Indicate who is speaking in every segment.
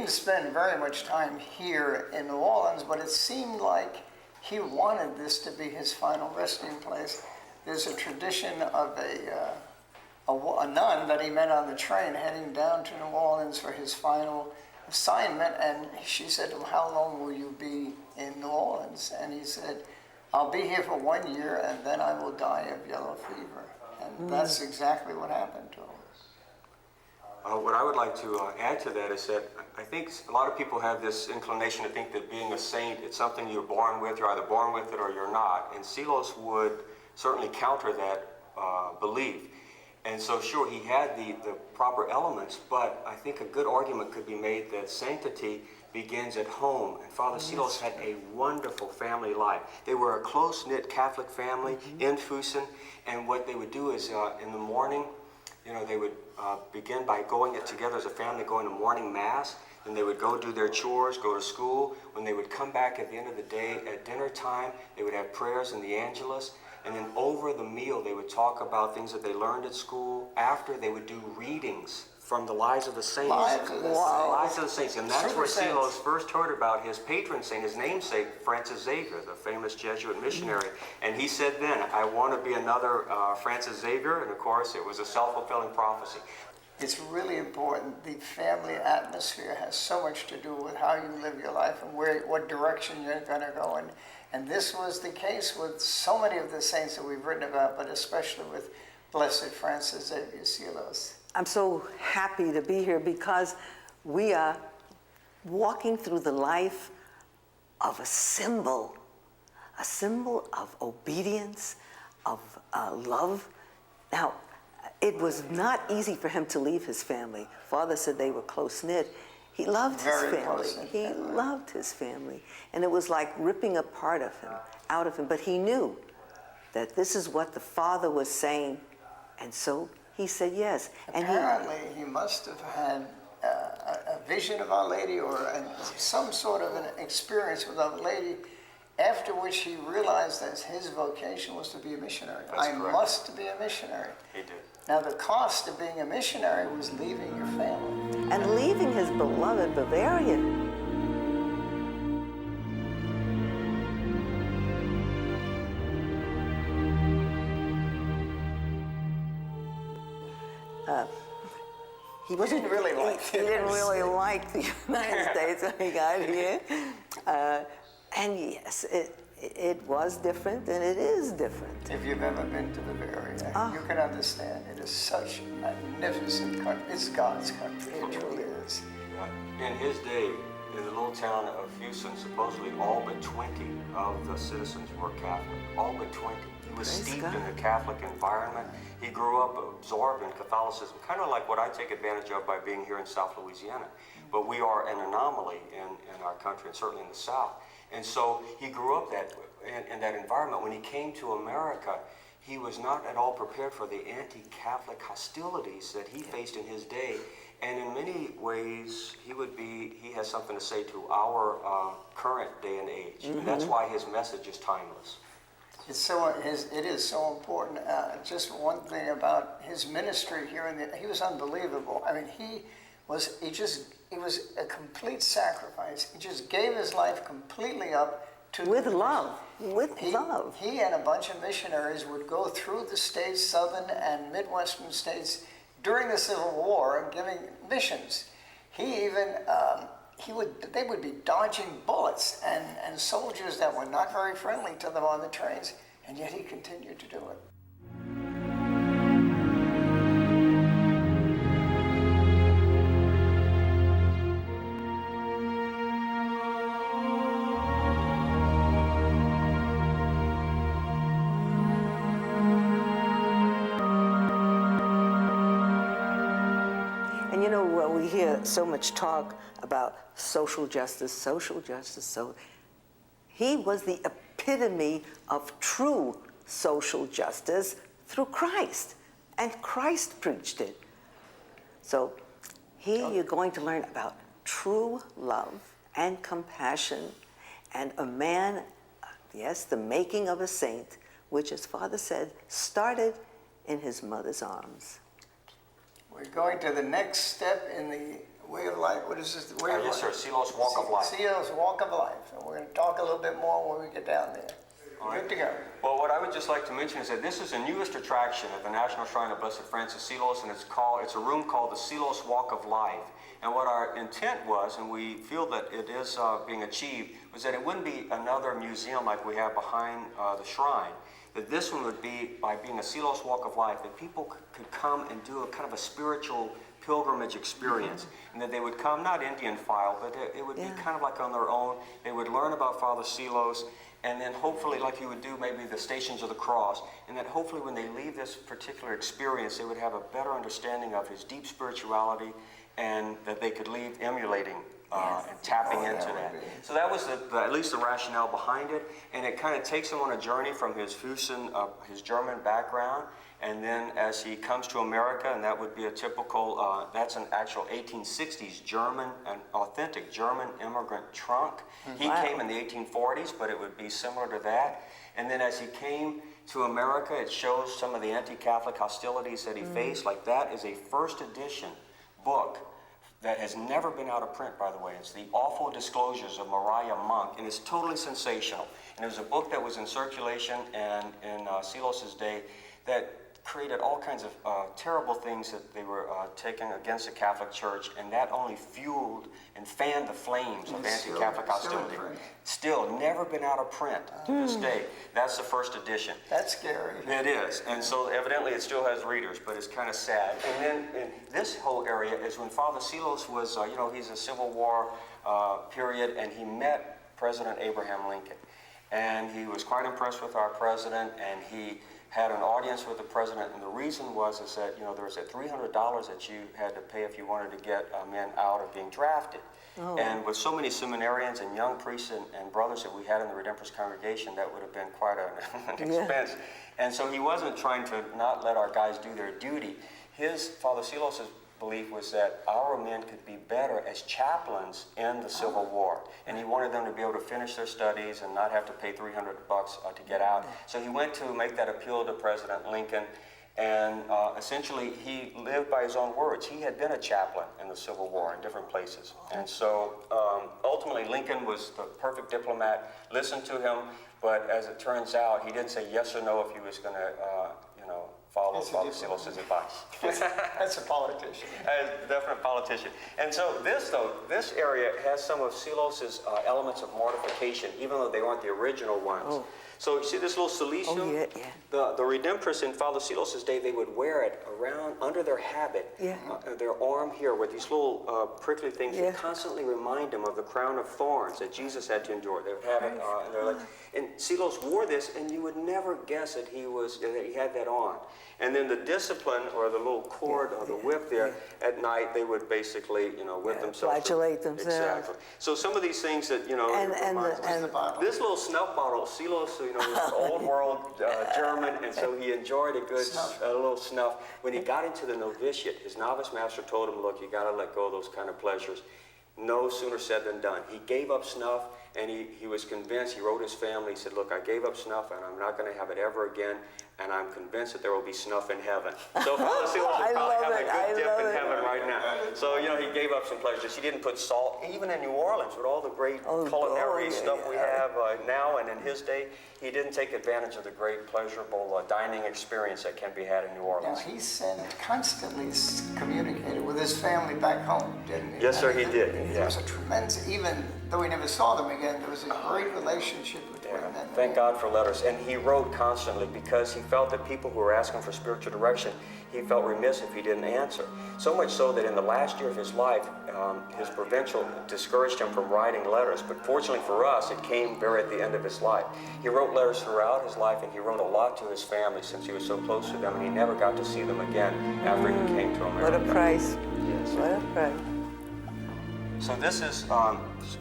Speaker 1: didn't spend very much time here in New Orleans, but it seemed like he wanted this to be his final resting place. There's a tradition of a nun that he met on the train heading down to New Orleans for his final assignment, and she said to him, "How long will you be in New Orleans?" And he said, "I'll be here for 1 year, and then I will die of yellow fever." And that's exactly what happened to him.
Speaker 2: What I would like to add to that is that I think a lot of people have this inclination to think that being a saint, it's something you're born with. You're either born with it or you're not. And Seelos would certainly counter that belief. And so sure, he had the proper elements, but I think a good argument could be made that sanctity begins at home. And Father Seelos had a wonderful family life. They were a close-knit Catholic family in Fusen, and what they would do is in the morning, you know, they would begin by going together as a family, going to morning mass. Then they would go do their chores, go to school. When they would come back at the end of the day at dinner time, they would have prayers in the Angelus. And then over the meal, they would talk about things that they learned at school. After, they would do readings from the lives of the saints.
Speaker 1: Lives of the
Speaker 2: Saints. And that's where Seelos first heard about his patron saint, his namesake, Francis Xavier, the famous Jesuit missionary. And he said then, "I want to be another Francis Xavier." And of course, it was a self-fulfilling prophecy.
Speaker 1: It's really important. The family atmosphere has so much to do with how you live your life and what direction you're going to go in. And this was the case with so many of the saints that we've written about, but especially with Blessed Francis Xavier Seelos.
Speaker 3: I'm so happy to be here because we are walking through the life of a symbol of obedience, of love. Now, it was not easy for him to leave his family. Father said they were close-knit. He loved his family. He loved his family. And it was like ripping a part of him, out of him. But he knew that this is what the Father was saying. And so he said yes. And
Speaker 1: apparently, he must have had a vision of Our Lady or some sort of an experience with Our Lady, after which he realized that his vocation was to be a missionary. I must be a missionary.
Speaker 2: He did.
Speaker 1: Now, the cost of being a missionary was leaving your family.
Speaker 3: And leaving his beloved Bavaria.
Speaker 1: He didn't really like
Speaker 3: He didn't really like the United States when he got here. And yes, it was different, and it is different.
Speaker 1: If you've ever been to Bavaria, you can understand it is such a magnificent country. It's God's country. It truly is.
Speaker 2: In his day, in the little town of Fusen, supposedly all but 20 of the citizens were Catholic. All but 20. He was steeped in a Catholic environment. He grew up absorbed in Catholicism, kind of like what I take advantage of by being here in South Louisiana. But we are an anomaly in our country, and certainly in the South. And so he grew up in that environment. When he came to America, he was not at all prepared for the anti-Catholic hostilities that he faced in his day. And in many ways, he has something to say to our current day and age. And that's why his message is timeless.
Speaker 1: It is so important. Just one thing about his ministry here, he was unbelievable. I mean, it was a complete sacrifice. He just gave his life completely up to
Speaker 3: with love. Love.
Speaker 1: He and a bunch of missionaries would go through the states, southern and midwestern states, during the Civil War, giving missions. They would be dodging bullets and soldiers that were not very friendly to them on the trains, and yet he continued to do it.
Speaker 3: And you know, we hear so much talk about social justice. So he was the epitome of true social justice through Christ. And Christ preached it. So here you're going to learn about true love and compassion and a man, yes, the making of a saint, which, as Father said, started in his mother's arms.
Speaker 1: We're going to the next step in Way of life, what is this? The way of
Speaker 2: Yes,
Speaker 1: life?
Speaker 2: sir, Seelos Walk of Life.
Speaker 1: Seelos Walk of Life. And we're going to talk a little bit more when we get down there.
Speaker 2: All right.
Speaker 1: Good to go.
Speaker 2: Well, what I would just like to mention is that this is the newest attraction at the National Shrine of Blessed Francis Seelos, and it's a room called the Seelos Walk of Life. And what our intent was, and we feel that it is being achieved, was that it wouldn't be another museum like we have behind the shrine. That this one would be, by being a Seelos Walk of Life, that people could come and do a kind of a spiritual pilgrimage experience, and that they would come, not Indian file, but it would be kind of like on their own. They would learn about Father Seelos, and then hopefully, like you would do maybe the Stations of the Cross, and that hopefully when they leave this particular experience, they would have a better understanding of his deep spirituality, and that they could leave emulating and tapping into that. So that was at least the rationale behind it, and it kind of takes him on a journey from his Füssen, his German background, and then as he comes to America, and that would be a typical, that's an actual 1860s German, an authentic German immigrant trunk. He came in the 1840s, but it would be similar to that. And then as he came to America, it shows some of the anti-Catholic hostilities that he faced. Like that is a first edition book that has never been out of print, by the way. It's The Awful Disclosures of Marian Monk, and it's totally sensational. And it was a book that was in circulation and in Seelos's day that created all kinds of terrible things that they were taking against the Catholic Church, and that only fueled and fanned the flames of anti-Catholic hostility. Still, never been out of print to this day. That's the first edition.
Speaker 1: That's scary.
Speaker 2: It is, and so evidently it still has readers, but it's kind of sad. And then in this whole area is when Father Seelos was, he's a Civil War period, and he met President Abraham Lincoln. And he was quite impressed with our president, and he had an audience with the president, and the reason was that there was that $300 that you had to pay if you wanted to get men out of being drafted. And with so many seminarians and young priests and brothers that we had in the Redemptorist congregation, that would have been quite an expense. And so he wasn't trying to not let our guys do their duty. Father Seelos' belief was that our men could be better as chaplains in the Civil War, and he wanted them to be able to finish their studies and not have to pay $300 to get out. So he went to make that appeal to President Lincoln, and essentially he lived by his own words. He had been a chaplain in the Civil War in different places, and so ultimately Lincoln was the perfect diplomat, listened to him, but as it turns out, he didn't say yes or no if he was going to follow Father Seelos' advice.
Speaker 1: That's a politician.
Speaker 2: A definite politician. And so this area has some of Seelos' elements of mortification, even though they weren't the original ones. So you see this little silicium? The Redemptorists in Father Seelos' day, they would wear it around under their habit, their arm here, with these little prickly things that constantly remind them of the crown of thorns that Jesus had to endure. They would have it, and they're like, and Seelos wore this, and you would never guess that he had that on. And then the discipline, or the little cord or the whip there, at night they would basically, whip themselves.
Speaker 3: Flagellate themselves.
Speaker 2: Exactly. So some of these things that, this little snuff bottle, Seelos, was old world German, and so he enjoyed a good little snuff. When he got into the novitiate, his novice master told him, look, you got to let go of those kind of pleasures. No sooner said than done. He gave up snuff, and he was convinced. He wrote his family. He said, look, I gave up snuff, and I'm not going to have it ever again, and I'm convinced that there will be snuff in heaven. So Father Seelos is probably having a good dip in heaven right now. So, he gave up some pleasures. He didn't put salt, even in New Orleans, with all the great culinary stuff we have now and in his day, he didn't take advantage of the great pleasurable dining experience that can be had in New Orleans.
Speaker 1: Now, he constantly communicated with his family back home, didn't he?
Speaker 2: Yes, sir, he did.
Speaker 1: There was a tremendous, even though we never saw them again, there was a great relationship between them.
Speaker 2: Thank God for letters. And he wrote constantly because he felt that people who were asking for spiritual direction, he felt remiss if he didn't answer. So much so that in the last year of his life, his provincial discouraged him from writing letters. But fortunately for us, it came very at the end of his life. He wrote letters throughout his life, and he wrote a lot to his family since he was so close to them, and he never got to see them again after he came to America.
Speaker 3: What a price.
Speaker 2: Yes.
Speaker 3: What a price.
Speaker 2: So this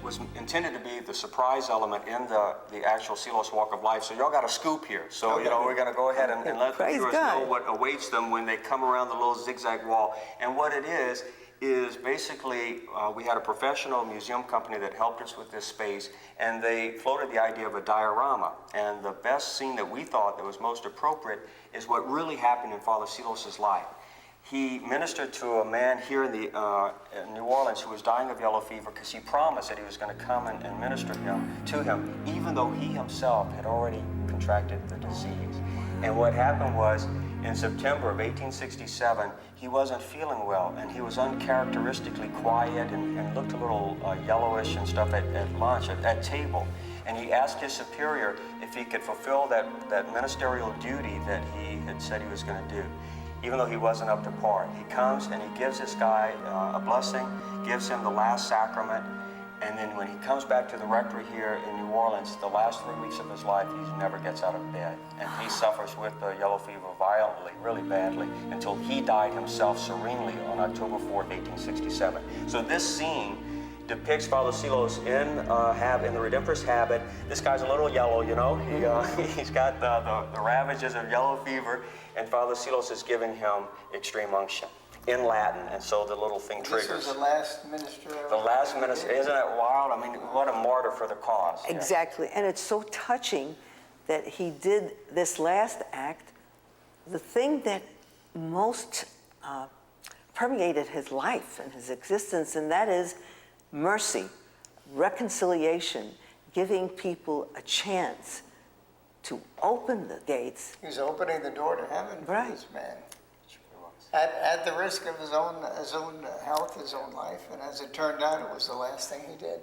Speaker 2: was intended to be the surprise element in the actual Seelos Walk of Life. So y'all got a scoop here. So, we're going to go ahead and let the viewers know what awaits them when they come around the little zigzag wall. And what it is basically, we had a professional museum company that helped us with this space, and they floated the idea of a diorama. And the best scene that we thought that was most appropriate is what really happened in Father Seelos' life. he ministered to a man here in New Orleans who was dying of yellow fever because he promised that he was going to come and minister to him, even though he himself had already contracted the disease. And what happened was, in September of 1867, he wasn't feeling well, and he was uncharacteristically quiet and looked a little yellowish and stuff at lunch, at table. And he asked his superior if he could fulfill that ministerial duty that he had said he was going to do, even though he wasn't up to par. He comes and he gives this guy a blessing, gives him the last sacrament, and then when he comes back to the rectory here in New Orleans, the last 3 weeks of his life, he never gets out of bed. And he suffers with the yellow fever violently, really badly, until he died himself serenely on October 4th, 1867. So this scene depicts Father Seelos in the Redemptorist habit. This guy's a little yellow, you know. He's got the ravages of yellow fever, and Father Seelos is giving him extreme unction in Latin, and so the little thing triggers.
Speaker 1: This was the last minister.
Speaker 2: The last minister, isn't it wild? I mean, what a martyr for the cause.
Speaker 3: Exactly, and it's so touching that he did this last act, the thing that most permeated his life and his existence, and that is mercy, reconciliation, giving people a chance to open the gates.
Speaker 1: He was opening the door to heaven for
Speaker 3: Right.
Speaker 1: this man. At the risk of his own health, his own life, and as it turned out, it was the last thing he did.